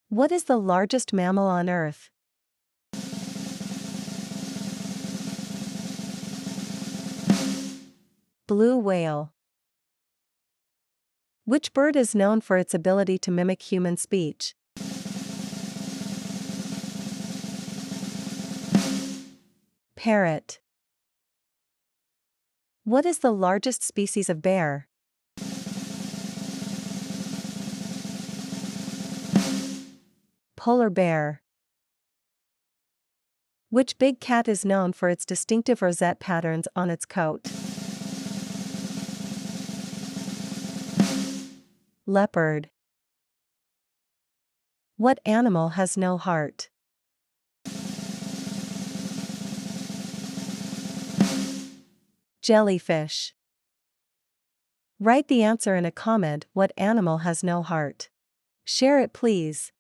What is the largest mammal on Earth? Blue whale. Which bird is known for its ability to mimic human speech? Parrot. What is the largest species of bear? Polar bear. Which big cat is known for its distinctive rosette patterns on its coat? Leopard. What animal has no heart? Jellyfish. Write the answer in a comment. What animal has no heart? Share it, please.